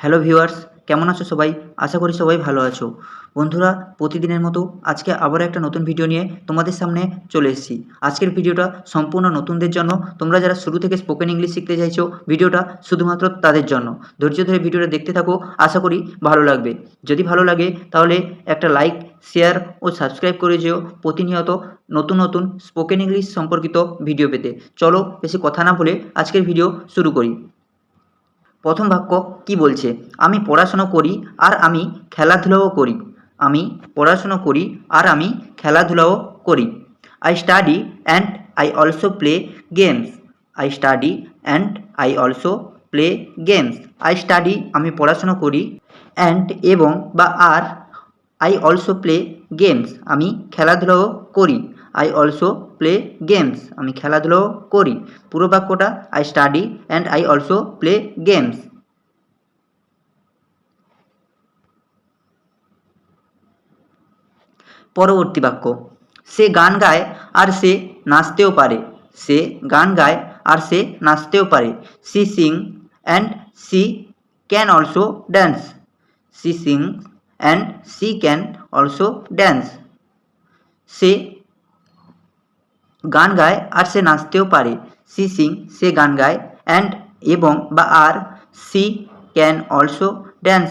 Hello viewers, কেমন আছো সবাই? আশা করি সবাই ভালো আছো। বন্ধুরা, প্রতিদিনের মতো আজকে আবারও একটা নতুন ভিডিও নিয়ে তোমাদের সামনে চলে এসেছি। আজকের ভিডিওটা সম্পূর্ণ নতুনদের জন্য। তোমরা যারা শুরু থেকে স্পোকেন ইংলিশ শিখতে চাইছো, ভিডিওটা শুধুমাত্র তাদের জন্য। ধৈর্য ধরে ভিডিওটা দেখতে থাকো, আশা করি ভালো লাগবে। যদি ভালো লাগে তাহলে একটা লাইক, শেয়ার ও সাবস্ক্রাইব করে যেও প্রতিনিয়ত নতুন নতুন স্পোকেন ইংলিশ সম্পর্কিত ভিডিও পেতে। চলো বেশি কথা না বলে আজকের ভিডিও শুরু করি। প্রথম বাক্য কি বলছে? আমি পড়াশোনা করি আর আমি খেলাধুলাও করি। আমি পড়াশোনা করি আর আমি খেলাধুলাও করি। I study and I also play games. I study and I also play games. I study আমি পড়াশোনা করি, অ্যান্ড এবং বা আর আই অলসো প্লে গেমস আমি খেলাধুলাও করি। আই অলসো প্লে গেমস আমি খেলাধুলাও করি। পুরো বাক্যটা I study and I also play games. পরবর্তী বাক্য, সে গান গায় আর সে নাচতেও পারে। সে গান গায় আর সে নাচতেও পারে। She sing and she can also dance. She sing and she can also dance. সে গান গায় আর সে নাচতেও পারে। সি সিং সে গান গায়, অ্যান্ড এবং বা আর সি ক্যান অলসো ড্যান্স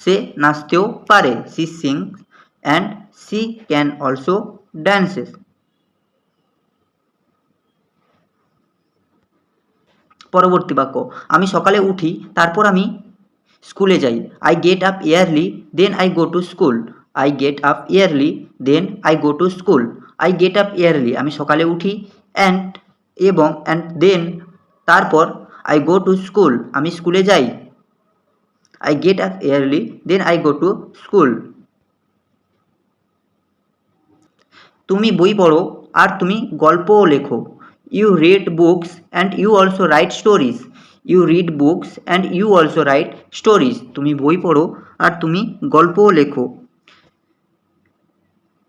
সে নাচতেও পারে। She sing and she can also dances. পরবর্তী বাক্য, আমি সকালে উঠি তারপর আমি স্কুলে যাই। I get up early then I go to school. I get up early then I go to school. I get up early আমি সকালে উঠি, অ্যান্ড এবং অ্যান্ড দেন তারপর আই গো টু স্কুল আমি স্কুলে যাই। I get up early then I go to school. তুমি বই পড়ো আর তুমি গল্পও লেখো। You read books and you also write stories. You read books and you also write stories তুমি বই পড়ো আর তুমি গল্পও লেখো।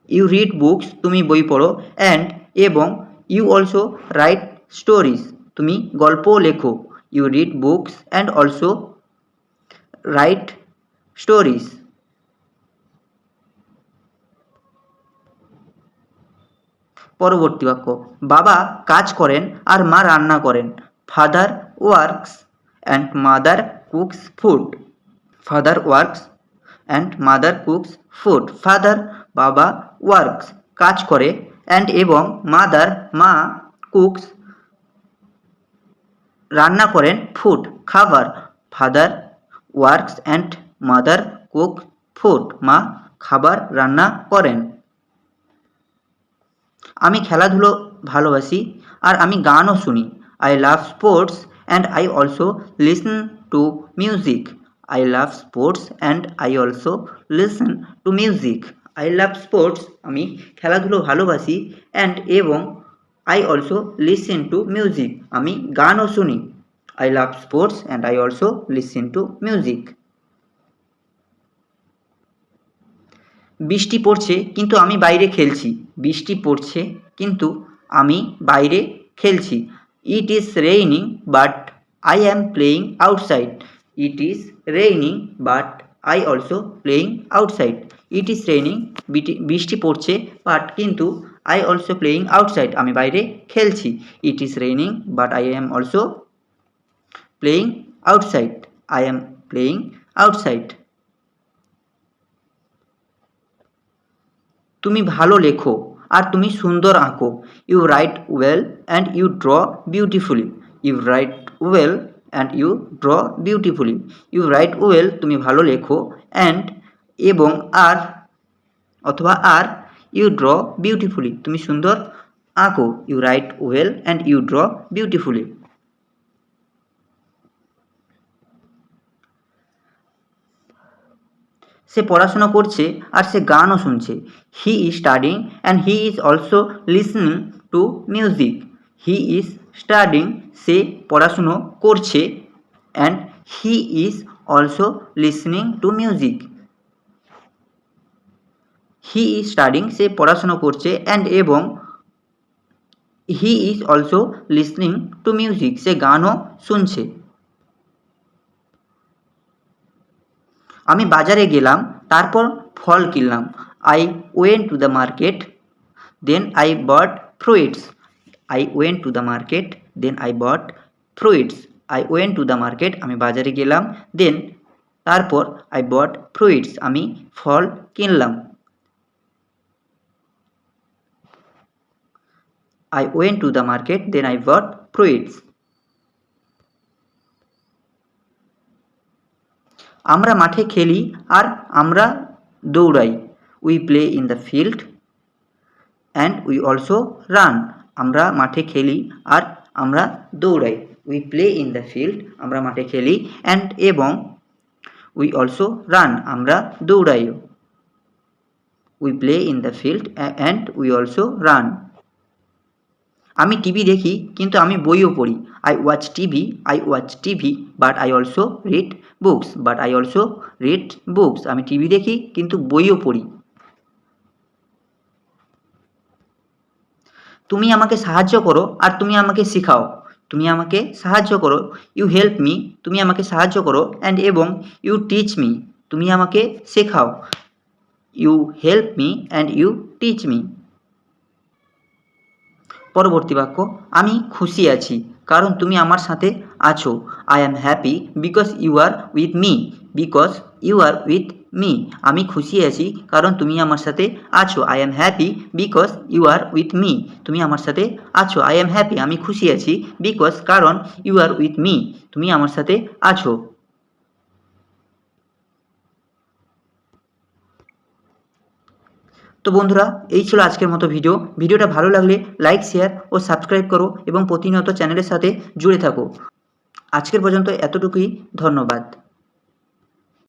ইউ রিড বুকস তুমি বই পড়ো, অ্যান্ড এবং ইউ অলসো রাইট স্টোরিজ তুমি গল্পও লেখো। You read books and also write stories. পরবর্তী বাক্য, বাবা কাজ করেন আর মা রান্না করেন। Father works and mother cooks food. Father works and mother cooks food. Father বাবা ওয়ার্কস কাজ করে, অ্যান্ড এবং মাদার মা কুকস রান্না করেন, ফুড খাবার। Father works and mother cook food মা খাবার রান্না করেন। আমি খেলাধুলো ভালোবাসি আর আমি গানও শুনি। I love sports and I also listen to music. I love sports and I also listen to music. I love sports আমি খেলাধুলো ভালোবাসি, অ্যান্ড এবং I also listen to music আমি গানও শুনি। I love sports and I also listen to music. বৃষ্টি পড়ছে কিন্তু আমি বাইরে খেলছি। বৃষ্টি পড়ছে কিন্তু আমি বাইরে খেলছি। It is raining but I am playing outside. It is raining but I also playing outside. It is raining বৃষ্টি পড়ছে, বাট কিন্তু আই অলসো প্লেয়িং আউটসাইড আমি বাইরে খেলছি। It is raining but I am also playing outside. I am playing outside. তুমি ভালো লেখো আর তুমি সুন্দর আঁকো। You write well and you draw beautifully. You write well and you draw beautifully. You write well তুমি ভালো লেখো, অ্যান্ড এবং আর অথবা আর ইউ ড্র বিউটিফুলি তুমি সুন্দর আঁকো। You write well and you draw beautifully. সে পড়াশোনা করছে আর সে গানও শুনছে। He is studying and he is also listening to music. He is studying সে পড়াশুনো করছে, and he is also listening to music. He is studying সে পড়াশুনো করছে, অ্যান্ড এবং he is also listening to music সে গানও শুনছে। আমি বাজারে গেলাম, তারপর ফল কিনলাম। I went to the market, then I bought fruits. I went to the market, then I bought fruits. I went to the market, আমি বাজারে গেলাম, then তারপর I bought fruits, আমি ফল কিনলাম। I went to the market, then I bought fruits. আমরা মাঠে খেলি আর আমরা দৌড়াই। We play in the field and we also run. আমরা মাঠে খেলি আর আমরা দৌড়াই। We play in the field, আমরা মাঠে খেলি, and এবং we also run, আমরা দৌড়াইও। We play in the field and we also run. আমি টিভি দেখি কিন্তু আমি বইও পড়ি। I watch TV, but I also read books. আমি টিভি দেখি কিন্তু বইও পড়ি। তুমি আমাকে সাহায্য করো আর তুমি আমাকে শেখাও। তুমি আমাকে সাহায্য করো, ইউ হেল্প মি, তুমি আমাকে সাহায্য করো, অ্যান্ড এবং ইউ টিচ মি, তুমি আমাকে শেখাও। You help me and you teach me. পরবর্তী বাক্য, আমি খুশি আছি কারণ তুমি আমার সাথে আছো। I am happy because you are with me. আমি খুশি আছি কারণ তুমি আমার সাথে আছো। I am happy because you are with me, তুমি আমার সাথে আছো। আই অ্যাম হ্যাপি, আমি খুশি আছি, বিকজ কারণ ইউ আর উইথ মি, তুমি আমার সাথে আছো। তো বন্ধুরা, এই ছিল আজকের মতো ভিডিওটা ভালো লাগলে লাইক, শেয়ার ও সাবস্ক্রাইব করো এবং প্রতিনিয়ত চ্যানেলের সাথে জুড়ে থাকো। আজকের পর্যন্ত এতটুকুই, ধন্যবাদ।